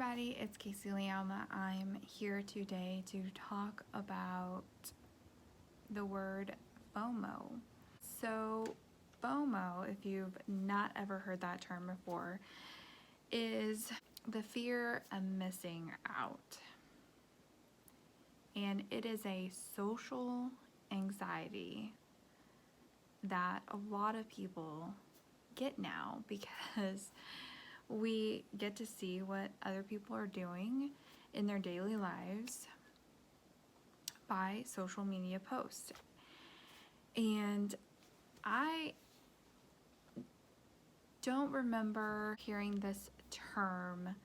everybody, it's Kasey LeAlma. I'm here today to talk about the word FOMO. So FOMO, if you've not ever heard that term before, is the fear of missing out. And it is a social anxiety that a lot of people get now because we get to see what other people are doing in their daily lives by social media posts. And I don't remember hearing this term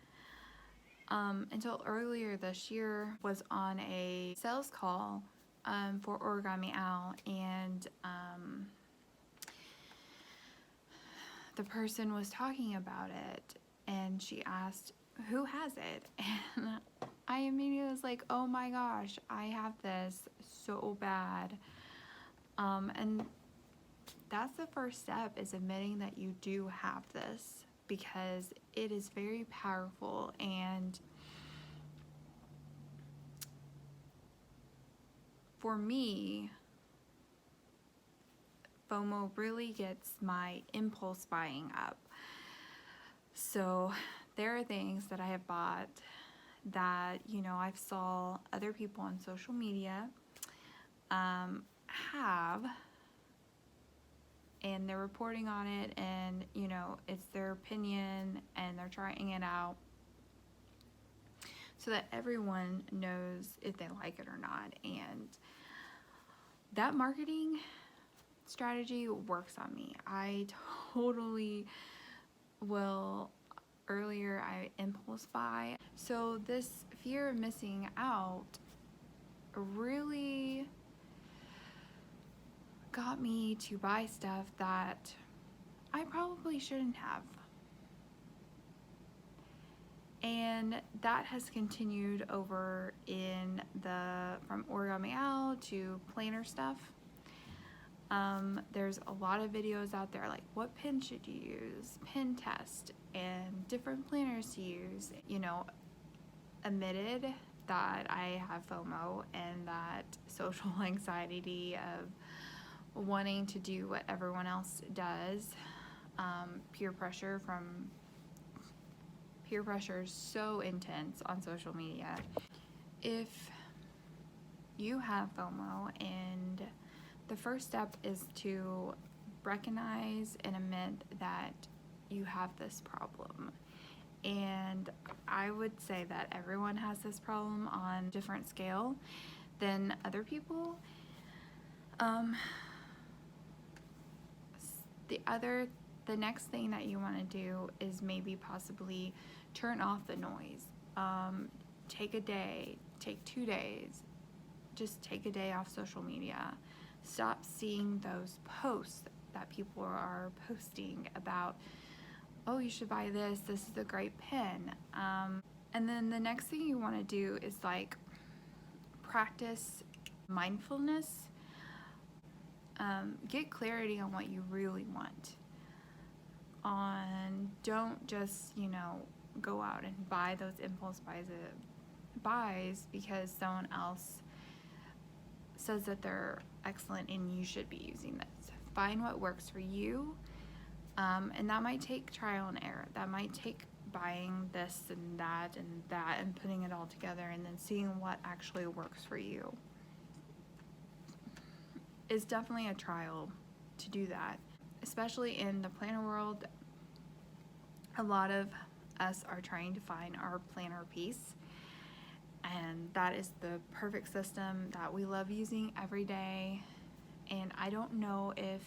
until earlier this year. Was on a sales call for Origami Owl, and the person was talking about it, and she asked, who has it? And I immediately was like, oh my gosh, I have this so bad. And that's the first step, is admitting that you do have this, because it is very powerful. And for me, FOMO really gets my impulse buying up. So there are things that I have bought that, I've saw other people on social media have, and they're reporting on it, and, it's their opinion, and they're trying it out so that everyone knows if they like it or not. And that marketing strategy works on me. I totally will. Earlier, I impulse buy. So this fear of missing out really got me to buy stuff that I probably shouldn't have. And that has continued over in from Origami Owl to planner stuff. There's a lot of videos out there like what pin should you use, pin test, and different planners to use. Admitted that I have FOMO and that social anxiety of wanting to do what everyone else does. Peer pressure is so intense on social media. If you have FOMO, and the first step is to recognize and admit that you have this problem. And I would say that everyone has this problem on a different scale than other people. The next thing that you want to do is maybe possibly turn off the noise. Take a day, take 2 days, just take a day off social media. Stop seeing those posts that people are posting about, oh, you should buy this is a great pen. And then the next thing you want to do is practice mindfulness. Get clarity on what you really want. Don't just, go out and buy those impulse buys because someone else says that they're excellent and you should be using this. Find what works for you, and that might take trial and error. That might take buying this and that and putting it all together and then seeing what actually works for you. It's definitely a trial to do that, especially in the planner world. A lot of us are trying to find our planner piece, and that is the perfect system that we love using every day. And I don't know if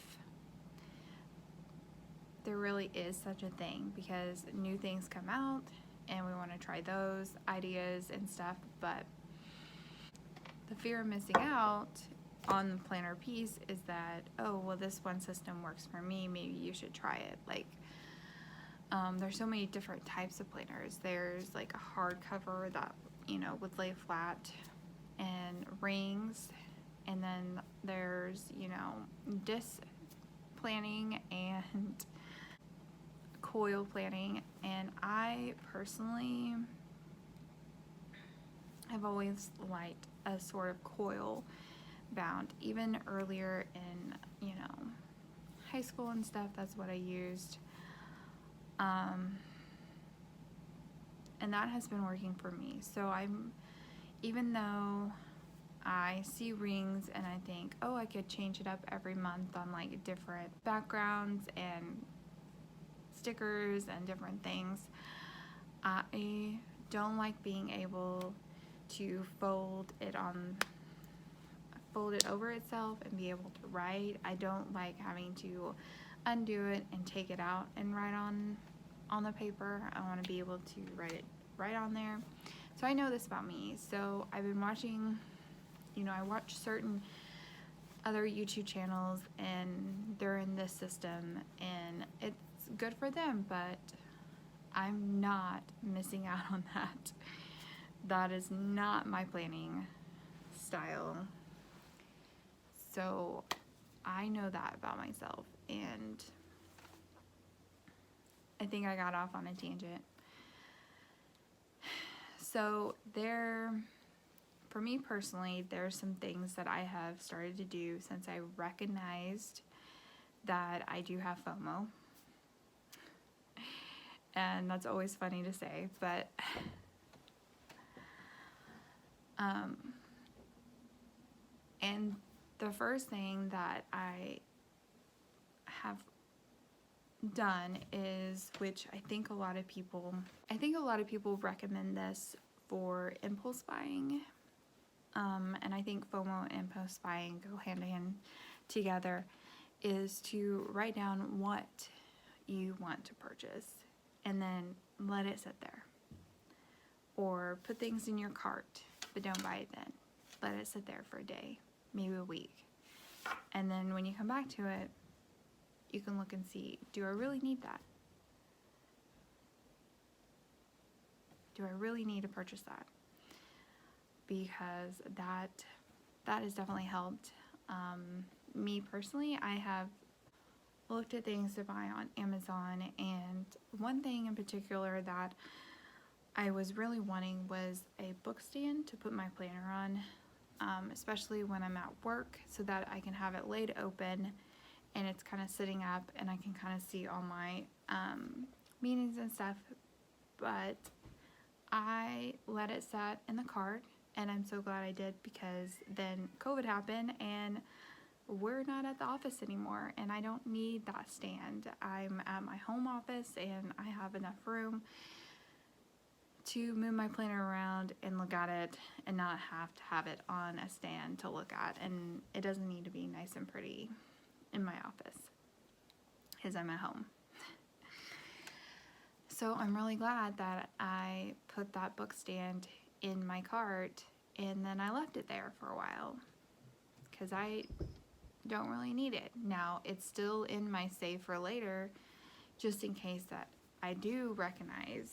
there really is such a thing, because new things come out and we want to try those ideas and stuff, but the fear of missing out on the planner piece is that, oh, well, this one system works for me, maybe you should try it. There's so many different types of planners. There's like a hardcover that would lay flat and rings, and then there's disc planning and coil planning. And I personally I've always liked a sort of coil bound. Even earlier in, high school and stuff, that's what I used. And that has been working for me. So even though I see rings and I think, oh, I could change it up every month on like different backgrounds and stickers and different things, I don't like being able to fold it over itself and be able to write. I don't like having to undo it and take it out and write on the paper. I want to be able to write it right on there. So I know this about me. So I've been watching, I watch certain other YouTube channels and they're in this system and it's good for them, but I'm not missing out on that. That is not my planning style. So I know that about myself, and I think I got off on a tangent. So for me personally, there's some things that I have started to do since I recognized that I do have FOMO. And that's always funny to say, but and the first thing that I have done is, which I think a lot of people recommend this for impulse buying, and I think FOMO and impulse buying go hand in hand together, is to write down what you want to purchase and then let it sit there. Or put things in your cart, but don't buy it then. Let it sit there for a day, maybe a week. And then when you come back to it, you can look and see, do I really need that? Do I really need to purchase that? Because that has definitely helped. Me personally, I have looked at things to buy on Amazon, and one thing in particular that I was really wanting was a book stand to put my planner on, especially when I'm at work, so that I can have it laid open and it's kind of sitting up and I can kind of see all my meetings and stuff. But I let it sit in the cart, and I'm so glad I did, because then COVID happened and we're not at the office anymore and I don't need that stand. I'm at my home office and I have enough room to move my planner around and look at it and not have to have it on a stand to look at. And it doesn't need to be nice and pretty in my office because I'm at home. So I'm really glad that I put that book stand in my cart and then I left it there for a while, because I don't really need it. Now it's still in my save for later, just in case that I do recognize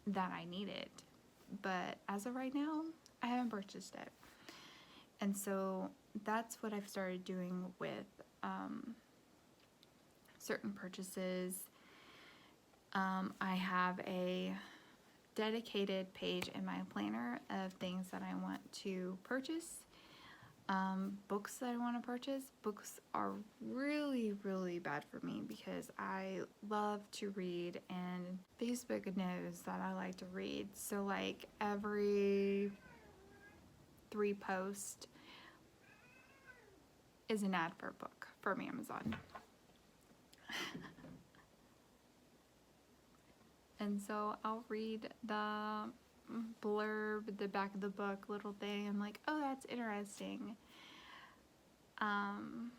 that I need it. But as of right now, I haven't purchased it. And so that's what I've started doing with certain purchases. I have a dedicated page in my planner of things that I want to purchase. Books that I want to purchase. Books are really, really bad for me because I love to read, and Facebook knows that I like to read. So like every 3 posts is an ad for a book from Amazon. And so I'll read the blurb, the back of the book, little thing. I'm like, oh, that's interesting. And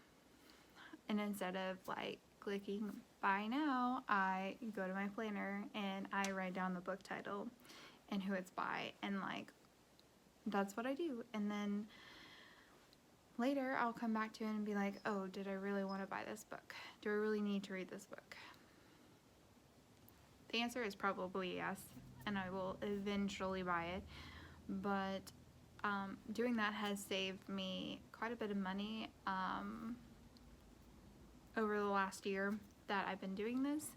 instead of like clicking buy now, I go to my planner and I write down the book title and who it's by, and like that's what I do. And then later I'll come back to it and be like, oh, did I really want to buy this book? Do I really need to read this book? The answer is probably yes, and I will eventually buy it. But doing that has saved me quite a bit of money over the last year that I've been doing this.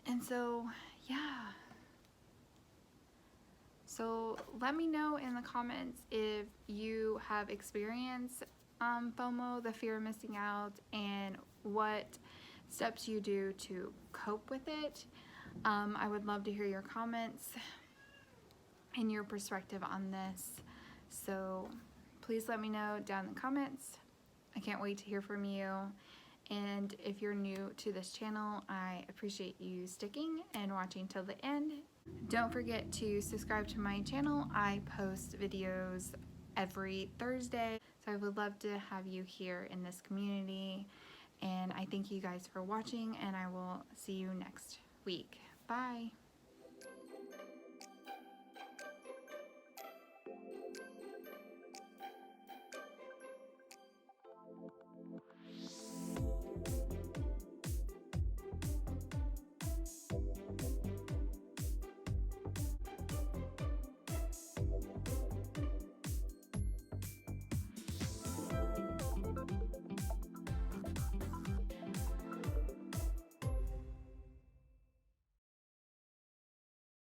And so, yeah. So let me know in the comments if you have experienced FOMO, the fear of missing out, and what steps you do to cope with it. I would love to hear your comments and your perspective on this. So please let me know down in the comments. I can't wait to hear from you. And if you're new to this channel, I appreciate you sticking and watching till the end. Don't forget to subscribe to my channel. I post videos every Thursday, so I would love to have you here in this community. And I thank you guys for watching, and I will see you next week. Bye.